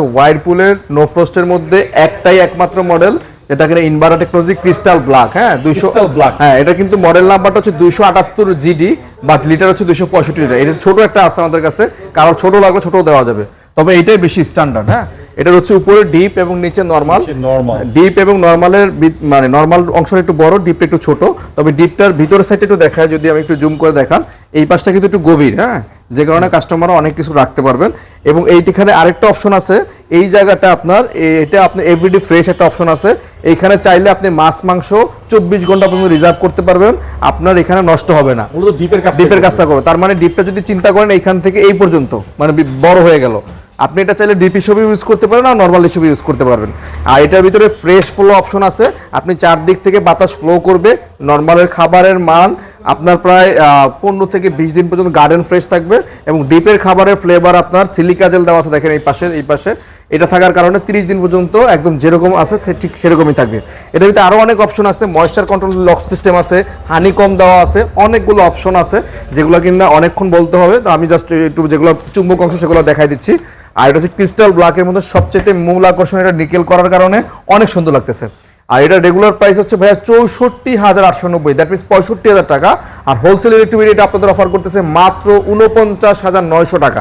ওয়াইরপুলের no ফ্রস্টের মধ্যে একটাই একমাত্র মডেল, যেটা কিনা ইনভার্টা টেকনোলজি ক্রিস্টাল ব্ল্যাক। হ্যাঁ, 200 ব্ল্যাক। হ্যাঁ, এটা কিন্তু মডেল নাম্বারটা হচ্ছে 278 জিডি, বাট লিটার হচ্ছে 265 লিটার। এটা ছোট একটা আছে আমাদের কাছে, কারণ ছোট লাগলে ছোটও দেওয়া যাবে, তবে এটাই বেশি স্ট্যান্ডার্ড। হ্যাঁ, এটার হচ্ছে উপরে ডিপ এবং নিচে নরমাল। ডিপ এবং নরমালের মানে নরমাল অংশটা একটু বড়, ডিপটা একটু ছোট। তবে ডিপটার ভিতরের সাইডটা একটু দেখায়, যদি আমি একটু জুম করে দেখান, এই পাশটা কিন্তু একটু গভীর। হ্যাঁ, যে কারণে কাস্টমাররা অনেক কিছু রাখতে পারবেন। এবং এইখানে আরেকটা অপশন আছে, এই জায়গাটা আপনার এটা আপনি এভরিডে ফ্রেশ একটা অপশন আছে। এইখানে চাইলে আপনি মাছ মাংস 24 ঘন্টা পর্যন্ত রিজার্ভ করতে পারবেন, আপনার এখানে নষ্ট হবে না। ডিপের কাজটা করবে, তার মানে ডিপটা যদি চিন্তা করেন এইখান থেকে এই পর্যন্ত মানে বড় হয়ে গেল, আপনি এটা চাইলে ডিপ হিসেবে ইউজ করতে পারেন আর নর্মাল হিসেবে ইউজ করতে পারবেন। আর এটার ভিতরে ফ্রেশ ফ্লো অপশন আছে, আপনি চারদিক থেকে বাতাস ফ্লো করবে। নর্মালের খাবারের মান আপনার প্রায় 15 থেকে 20 দিন পর্যন্ত গার্ডেন ফ্রেশ থাকবে। এবং ডিপের খাবারের ফ্লেভার আপনার সিলিকা জেল দেওয়া আছে, দেখেন এই পাশে এটা থাকার কারণে 30 দিন পর্যন্ত একদম যেরকম আছে ঠিক সেরকমই থাকবে। এটার ভিতরে আরও অনেক অপশন আছে, ময়েশ্চার কন্ট্রোল লক সিস্টেম আছে, হানি কম দেওয়া আছে, অনেকগুলো অপশন আছে যেগুলো কিনা অনেকক্ষণ বলতে হবে। তো আমি জাস্ট একটু যেগুলো চুম্বক অংশ সেগুলো দেখাই দিচ্ছি। আর এটা হচ্ছে ক্রিস্টাল ব্ল্যাকের মধ্যে সবচেয়ে মূল আকর্ষণ, এটা নিকেল করার কারণে অনেক সুন্দর লাগতেছে। আর এটা রেগুলার প্রাইস হচ্ছে ভাইয়া 64,890, দ্যাট মিনস 65,000 টাকা। আর হোলসেল ইলেকট্রিক এটা আপনাদের অফার করতেছে মাত্র 49,900 টাকা।